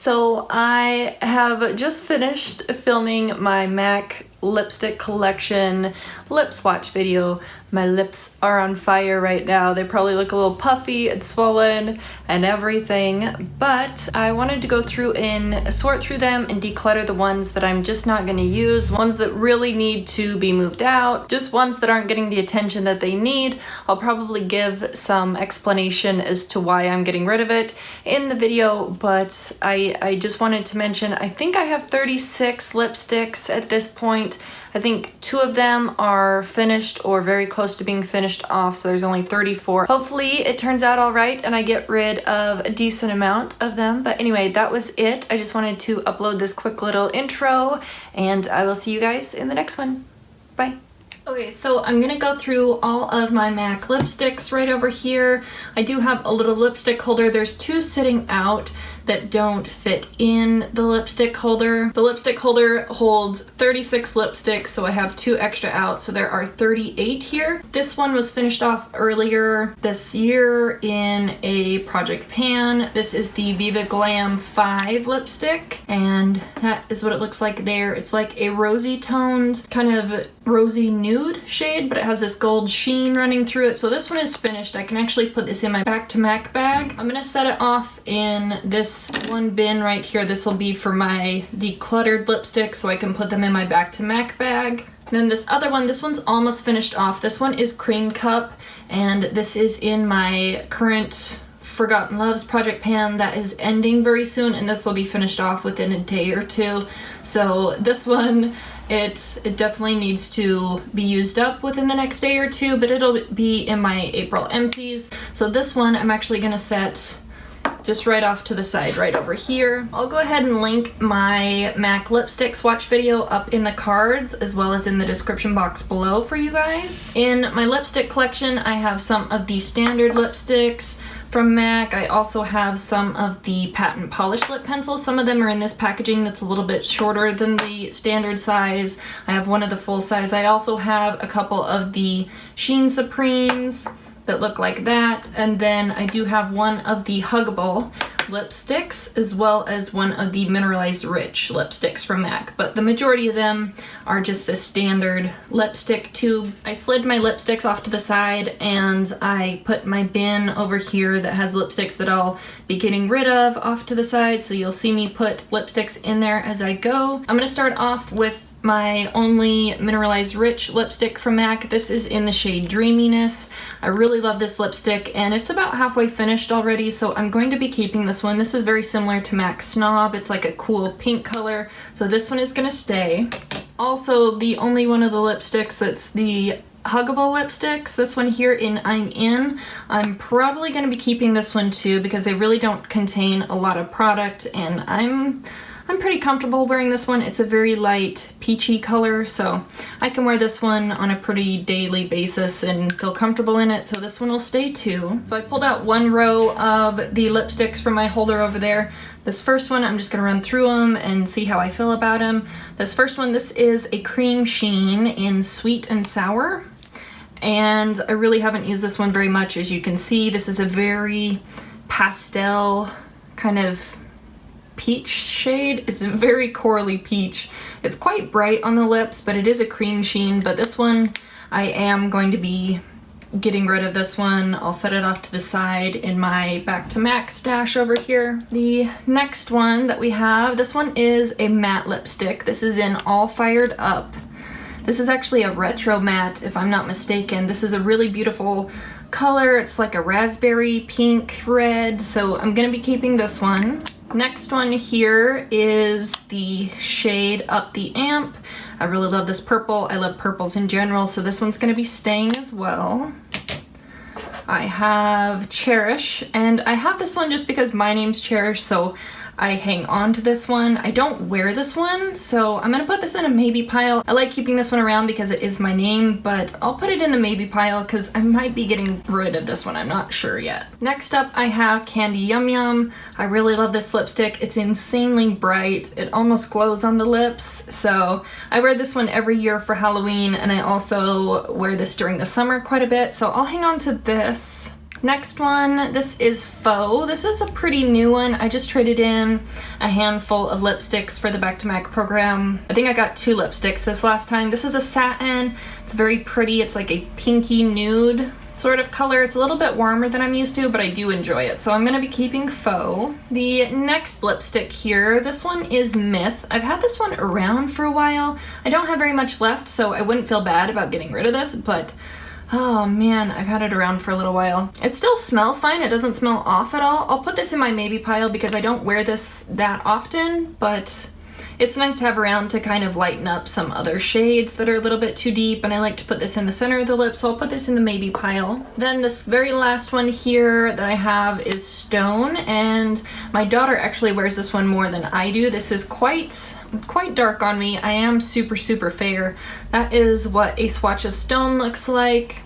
So I have just finished filming my MAC lipstick collection lip swatch video. My lips are on fire right now. They probably look a little puffy and swollen and everything, but I wanted to go through and sort through them and declutter the ones that I'm just not going to use, ones that really need to be moved out, just ones that aren't getting the attention that they need. I'll probably give some explanation as to why I'm getting rid of it in the video, but I just wanted to mention I think I have 36 lipsticks at this point. I think 2 of them are finished or very close to being finished off, so there's only 34. Hopefully it turns out all right and I get rid of a decent amount of them. But anyway, that was it. I just wanted to upload this quick little intro, and I will see you guys in the next one. Bye. Okay, so I'm gonna go through all of my MAC lipsticks right over here. I do have a little lipstick holder. There's 2 sitting out that don't fit in the lipstick holder. The lipstick holder holds 36 lipsticks, so I have 2 extra out, so there are 38 here. This one was finished off earlier this year in a project pan. This is the Viva Glam 5 lipstick, and that is what it looks like there. It's like a rosy toned, kind of rosy nude shade, but it has this gold sheen running through it. So this one is finished. I can actually put this in my back to MAC bag. I'm gonna set it off in this one bin right here. This will be for my decluttered lipstick, so I can put them in my back to MAC bag. And then this other one, this one's almost finished off. This one is Cream Cup, and this is in my current Forgotten Loves project pan that is ending very soon, and this will be finished off within a day or 2. So this one, it definitely needs to be used up within the next day or 2, but it'll be in my April empties. So this one I'm actually gonna set just right off to the side right over here. I'll go ahead and link my MAC lipstick swatch video up in the cards as well as in the description box below for you guys. In my lipstick collection, I have some of the standard lipsticks from MAC. I also have some of the patent polish lip pencils. Some of them are in this packaging that's a little bit shorter than the standard size. I have one of the full size. I also have a couple of the Sheen Supremes that look like that, and then I do have one of the huggable lipsticks as well as one of the mineralized rich lipsticks from MAC, but the majority of them are just the standard lipstick tube. I slid my lipsticks off to the side and I put my bin over here that has lipsticks that I'll be getting rid of off to the side, so you'll see me put lipsticks in there as I go. I'm gonna start off with my only mineralized rich lipstick from MAC. This is in the shade Dreaminess. I really love this lipstick and it's about halfway finished already, so I'm going to be keeping this one. This is very similar to MAC Snob. It's like a cool pink color, so this one is gonna stay. Also, the only one of the lipsticks that's the huggable lipsticks, this one here in I'm In, I'm probably going to be keeping this one too because they really don't contain a lot of product, and I'm pretty comfortable wearing this one. It's a very light peachy color, so I can wear this one on a pretty daily basis and feel comfortable in it, so this one will stay too. So I pulled out one row of the lipsticks from my holder over there. This first one, I'm just gonna run through them and see how I feel about them. This first one, this is a cream sheen in Sweet and Sour, and I really haven't used this one very much. As you can see, this is a very pastel kind of peach shade. It's a very corally peach. It's quite bright on the lips, but it is a cream sheen. But this one, I am going to be getting rid of this one. I'll set it off to the side in my back to MAC stash over here. The next one that we have, this one is a matte lipstick. This is in All Fired Up. This is actually a retro matte, if I'm not mistaken. This is a really beautiful color. It's like a raspberry pink red, so I'm gonna be keeping this one. Next one here is the shade Up the Amp. I really love this purple. I love purples in general, so this one's gonna be staying as well. I have Cherish, and I have this one just because my name's Cherish, so I hang on to this one. I don't wear this one, so I'm gonna put this in a maybe pile. I like keeping this one around because it is my name, but I'll put it in the maybe pile because I might be getting rid of this one. I'm not sure yet. Next up, I have Candy Yum Yum. I really love this lipstick. It's insanely bright. It almost glows on the lips, so I wear this one every year for Halloween, and I also wear this during the summer quite a bit, so I'll hang on to this. Next one, this is Faux. This is a pretty new one. I just traded in a handful of lipsticks for the Back to MAC program. I think I got 2 lipsticks this last time. This is a satin. It's very pretty. It's like a pinky nude sort of color. It's a little bit warmer than I'm used to, but I do enjoy it. So I'm gonna be keeping Faux. The next lipstick here, this one is Myth. I've had this one around for a while. I don't have very much left, so I wouldn't feel bad about getting rid of this, but oh man, I've had it around for a little while. It still smells fine. It doesn't smell off at all. I'll put this in my maybe pile because I don't wear this that often, but it's nice to have around to kind of lighten up some other shades that are a little bit too deep, and I like to put this in the center of the lip, so I'll put this in the maybe pile. Then this very last one here that I have is Stone, and my daughter actually wears this one more than I do. This is quite dark on me. I am super fair. That is what a swatch of Stone looks like.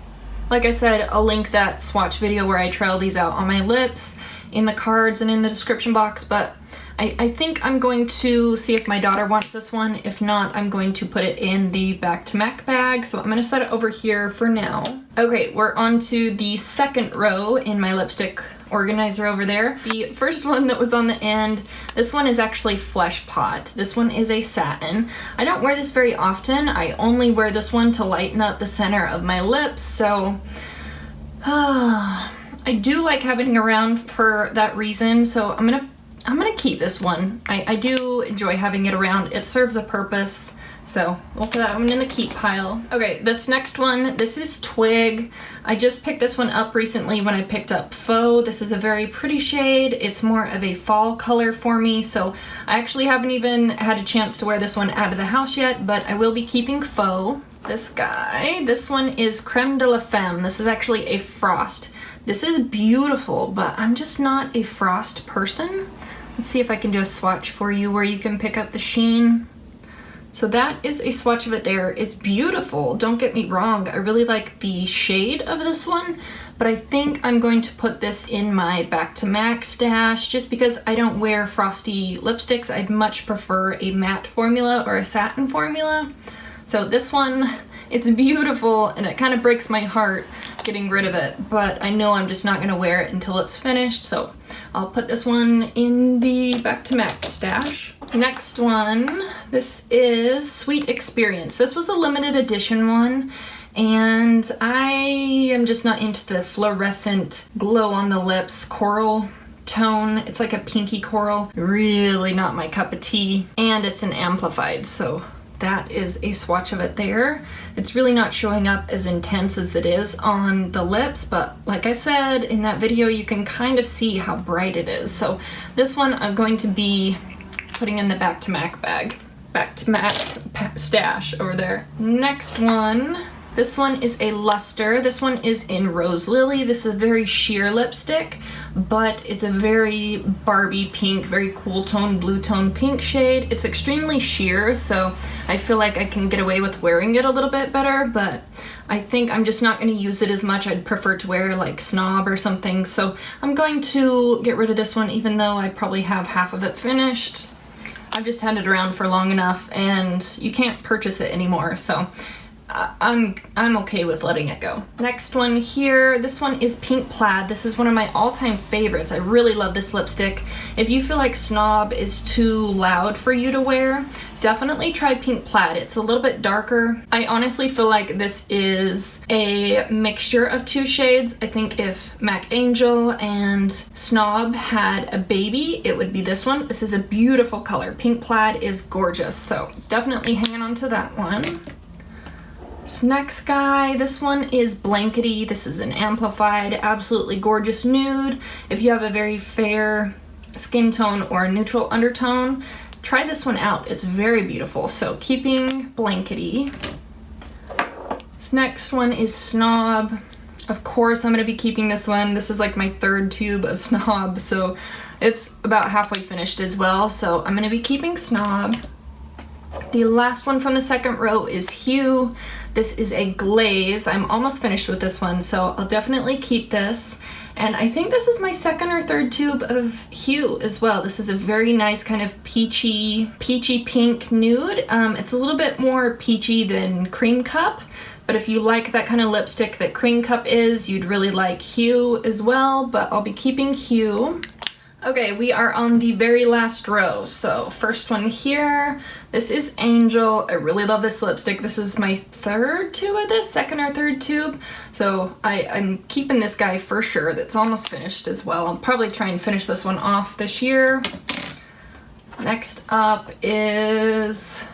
Like I said, I'll link that swatch video where I trial these out on my lips in the cards and in the description box, but I think I'm going to see if my daughter wants this one. If not, I'm going to put it in the Back to MAC bag. So I'm gonna set it over here for now. Okay, we're on to the second row in my lipstick organizer over there. The first one that was on the end, this one is actually Flesh Pot. This one is a satin. I don't wear this very often. I only wear this one to lighten up the center of my lips, so I do like having it around for that reason, so I'm gonna keep this one. I do enjoy having it around. It serves a purpose, so we'll put that one in the keep pile. Okay, this next one, this is Twig. I just picked this one up recently when I picked up Faux. This is a very pretty shade. It's more of a fall color for me, so I actually haven't even had a chance to wear this one out of the house yet, but I will be keeping Faux. This guy, this one is Creme de la Femme. This is actually a Frost. This is beautiful, but I'm just not a Frost person. Let's see if I can do a swatch for you where you can pick up the Sheen. So that is a swatch of it there. It's beautiful, don't get me wrong. I really like the shade of this one, but I think I'm going to put this in my Back to MAC stash just because I don't wear frosty lipsticks. I'd much prefer a matte formula or a satin formula. So this one, it's beautiful and it kind of breaks my heart getting rid of it, but I know I'm just not gonna wear it until it's finished, so I'll put this one in the Back to MAC stash. Next one, this is Sweet Experience. This was a limited edition one, and I am just not into the fluorescent glow on the lips coral tone. It's like a pinky coral. Really not my cup of tea, and it's an amplified, so that is a swatch of it there. It's really not showing up as intense as it is on the lips, but like I said in that video, you can kind of see how bright it is. So this one I'm going to be putting in the Back to MAC bag. Back to MAC stash over there. Next one. This one is a Luster. This one is in Rose Lily. This is a very sheer lipstick, but it's a very Barbie pink, very cool tone, blue tone pink shade. It's extremely sheer, so I feel like I can get away with wearing it a little bit better, but I think I'm just not going to use it as much. I'd prefer to wear like Snob or something, so I'm going to get rid of this one even though I probably have half of it finished. I've just had it around for long enough and you can't purchase it anymore, so I'm okay with letting it go. Next one here, this one is Pink Plaid. This is one of my all-time favorites. I really love this lipstick. If you feel like Snob is too loud for you to wear, definitely try Pink Plaid. It's a little bit darker. I honestly feel like this is a mixture of 2 shades. I think if MAC Angel and Snob had a baby, it would be this one. This is a beautiful color. Pink Plaid is gorgeous, so definitely hanging on to that one. This next guy, this one is Blankety. This is an amplified, absolutely gorgeous nude. If you have a very fair skin tone or a neutral undertone, try this one out. It's very beautiful. So keeping Blankety. This next one is Snob. Of course, I'm going to be keeping this one. This is like my 3rd tube of Snob, so it's about halfway finished as well. So I'm going to be keeping Snob. The last one from the second row is Hue. This is a glaze. I'm almost finished with this one, so I'll definitely keep this. And I think this is my 2nd or 3rd tube of Hue as well. This is a very nice kind of peachy pink nude. It's a little bit more peachy than Cream Cup, But if you like that kind of lipstick that Cream Cup is, you'd really like Hue as well, but I'll be keeping Hue. Okay, we are on the very last row. So first one here, this is Angel. I really love this lipstick. This is my third tube of this, second or third tube. So I'm keeping this guy for sure. That's almost finished as well. I'll probably try and finish this one off this year. Next up is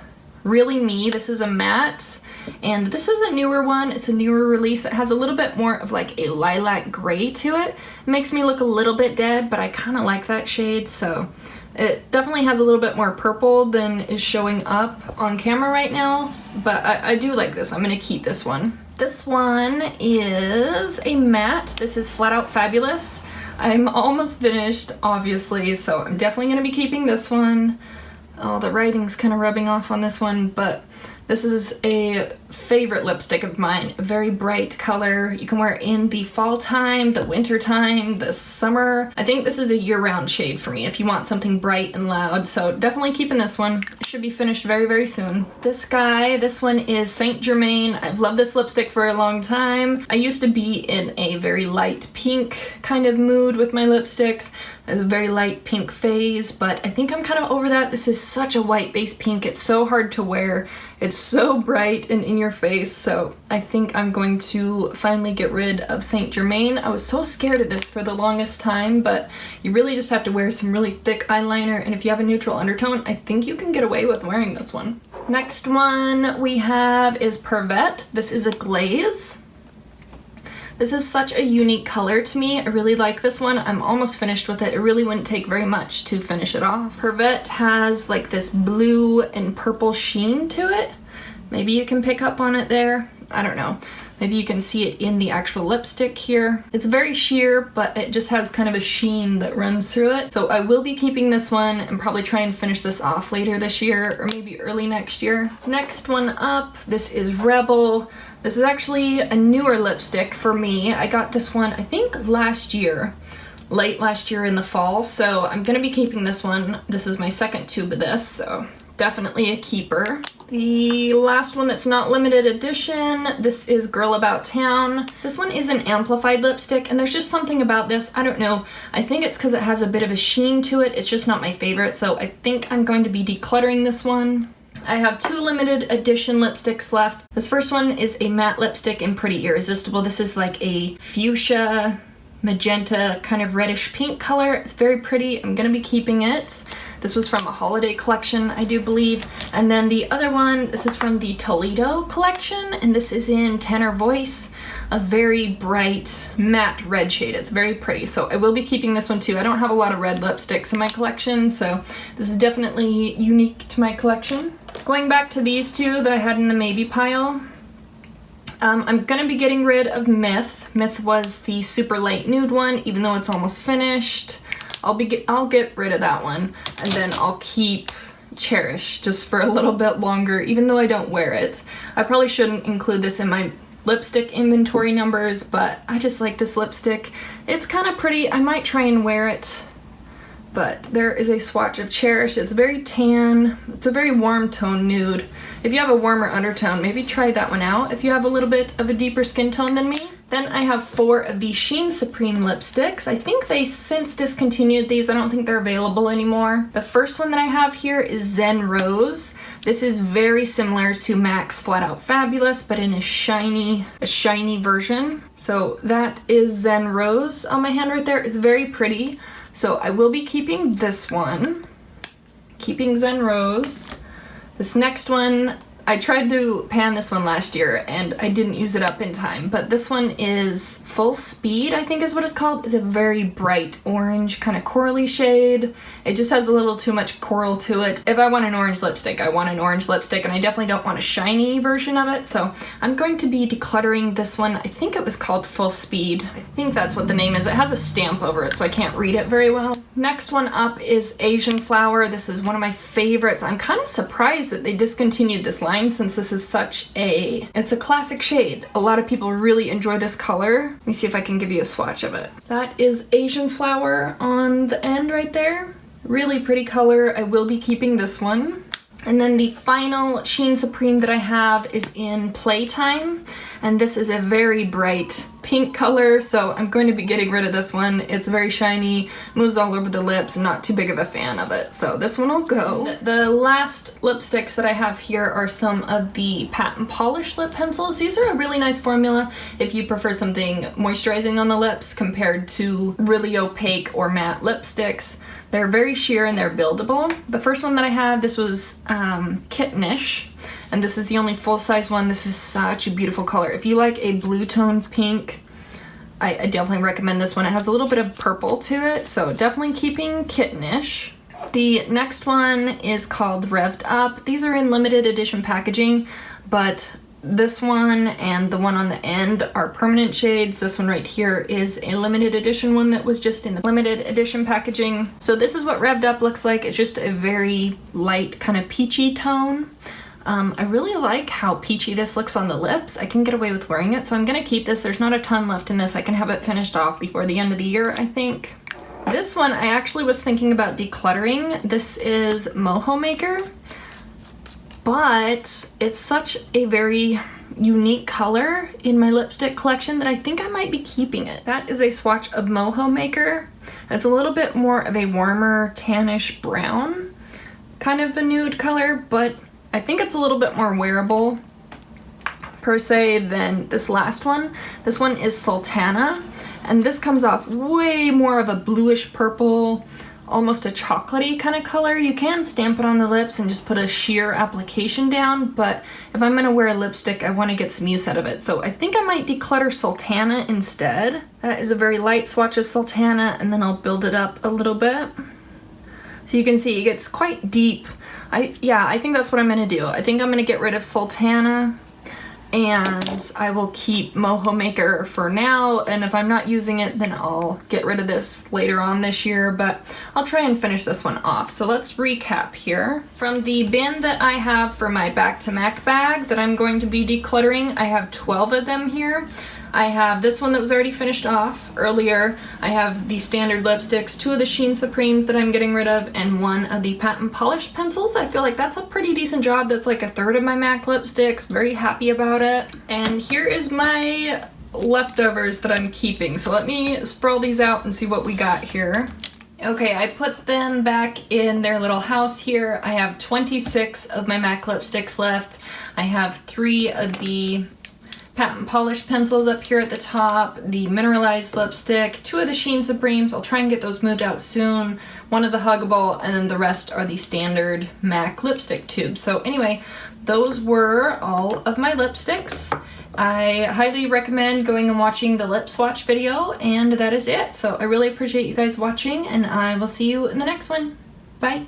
Really Me. This is a matte. And this is a newer one. It's a newer release. It has a little bit more of like a lilac gray to it. It makes me look a little bit dead, but I kind of like that shade, so it definitely has a little bit more purple than is showing up on camera right now, but I do like this. I'm gonna keep this one. This one is a matte. This is Flat Out Fabulous. I'm almost finished, obviously, so I'm definitely gonna be keeping this one. Oh, the writing's kind of rubbing off on this one, but this is a favorite lipstick of mine. A very bright color. You can wear it in the fall time, the winter time, the summer. I think this is a year-round shade for me if you want something bright and loud, so definitely keeping this one. It should be finished very, very soon. This guy, this one is Saint Germain. I've loved this lipstick for a long time. I used to be in a very light pink kind of mood with my lipsticks. A very light pink phase, but I think I'm kind of over that. This is such a white base pink. It's so hard to wear. It's so bright and in your face, so I think I'm going to finally get rid of Saint Germain. I was so scared of this for the longest time, but you really just have to wear some really thick eyeliner, and if you have a neutral undertone, I think you can get away with wearing this one. Next one we have is Pervette. This is a glaze. This is such a unique color to me. I really like this one. I'm almost finished with it. It really wouldn't take very much to finish it off. Pervette has like this blue and purple sheen to it. Maybe you can pick up on it there. I don't know. Maybe you can see it in the actual lipstick here. It's very sheer, but it just has kind of a sheen that runs through it. So I will be keeping this one and probably try and finish this off later this year or maybe early next year. Next one up, this is Rebel. This is actually a newer lipstick for me. I got this one, I think last year, late last year in the fall, so I'm gonna be keeping this one. This is my second tube of this, so definitely a keeper. The last one that's not limited edition, this is Girl About Town. This one is an amplified lipstick, and there's just something about this, I don't know. I think it's because it has a bit of a sheen to it. It's just not my favorite, so I think I'm going to be decluttering this one. I have two limited edition lipsticks left. This first one is a matte lipstick in Pretty Irresistible. This is like a fuchsia, magenta, kind of reddish pink color. It's very pretty. I'm gonna be keeping it. This was from a holiday collection, I do believe. And then the other one, this is from the Toledo collection, and this is in Tenor Voice. A very bright matte red shade. It's very pretty, so I will be keeping this one too. I don't have a lot of red lipsticks in my collection, so this is definitely unique to my collection. Going back to these two that I had in the maybe pile, I'm gonna be getting rid of Myth. Myth was the super light nude one, even though it's almost finished. I'll get rid of that one, and then I'll keep Cherish just for a little bit longer, even though I don't wear it. I probably shouldn't include this in my lipstick inventory numbers, but I just like this lipstick. It's kind of pretty. I might try and wear it, but there is a swatch of Cherish. It's very tan. It's a very warm tone nude. If you have a warmer undertone, maybe try that one out if you have a little bit of a deeper skin tone than me. Then I have 4 of the Sheen Supreme lipsticks. I think they since discontinued these. I don't think they're available anymore. The first one that I have here is Zen Rose. This is very similar to MAC's Flat Out Fabulous, but in a shiny version. So that is Zen Rose on my hand right there. It's very pretty. So I will be keeping this one. Keeping Zen Rose. This next one, I tried to pan this one last year and I didn't use it up in time, but this one is Full Speed, I think is what it's called. It's a very bright orange, kind of corally shade. It just has a little too much coral to it. If I want an orange lipstick, I want an orange lipstick, and I definitely don't want a shiny version of it, so I'm going to be decluttering this one. I think it was called Full Speed. I think that's what the name is. It has a stamp over it, so I can't read it very well. Next one up is Asian Flower. This is one of my favorites. I'm kind of surprised that they discontinued this line, since this is it's a classic shade. A lot of people really enjoy this color. Let me see if I can give you a swatch of it. That is Asian Flower on the end right there. Really pretty color. I will be keeping this one. And then the final Sheen Supreme that I have is in Playtime, and this is a very bright pink color, so I'm going to be getting rid of this one. It's very shiny, moves all over the lips, and not too big of a fan of it, so this one will go. The last lipsticks that I have here are some of the Pat and Polish lip pencils. These are a really nice formula if you prefer something moisturizing on the lips compared to really opaque or matte lipsticks. They're very sheer and they're buildable. The first one that I have, this was Kittenish, and this is the only full-size one. This is such a beautiful color. If you like a blue toned pink, I definitely recommend this one. It has a little bit of purple to it, so definitely keeping Kittenish. The next one is called Revved Up. These are in limited edition packaging, but this one and the one on the end are permanent shades. This one right here is a limited edition one that was just in the limited edition packaging. So this is what Revved Up looks like. It's just a very light kind of peachy tone. I really like how peachy this looks on the lips. I can get away with wearing it, so I'm gonna keep this. There's not a ton left in this. I can have it finished off before the end of the year, I think. This one I actually was thinking about decluttering. This is Moho Maker, but it's such a very unique color in my lipstick collection that I think I might be keeping it. That is a swatch of Moho Maker. It's a little bit more of a warmer tannish brown, kind of a nude color, but I think it's a little bit more wearable per se than this last one. This one is Sultana, and this comes off way more of a bluish purple, almost a chocolatey kind of color. You can stamp it on the lips and just put a sheer application down, but if I'm gonna wear a lipstick, I want to get some use out of it. So I think I might declutter Sultana instead. That is a very light swatch of Sultana, and then I'll build it up a little bit. So you can see it gets quite deep. I think that's what I'm gonna do. I think I'm gonna get rid of Sultana, and I will keep Moho Maker for now, and if I'm not using it, then I'll get rid of this later on this year, but I'll try and finish this one off. So let's recap here. From the bin that I have for my Back to Mac bag that I'm going to be decluttering, I have 12 of them here. I have this one that was already finished off earlier. I have the standard lipsticks, 2 of the Sheen Supremes that I'm getting rid of, and 1 of the Pat and Polish pencils. I feel like that's a pretty decent job. That's like 1/3 of my MAC lipsticks. Very happy about it. And here is my leftovers that I'm keeping. So let me sprawl these out and see what we got here. Okay, I put them back in their little house here. I have 26 of my MAC lipsticks left. I have 3 of the Pat and Polish pencils up here at the top, the mineralized lipstick, 2 of the Sheen Supremes. I'll try and get those moved out soon, 1 of the Huggable, and then the rest are the standard MAC lipstick tubes. So anyway, those were all of my lipsticks. I highly recommend going and watching the lip swatch video, and that is it. So I really appreciate you guys watching, and I will see you in the next one. Bye.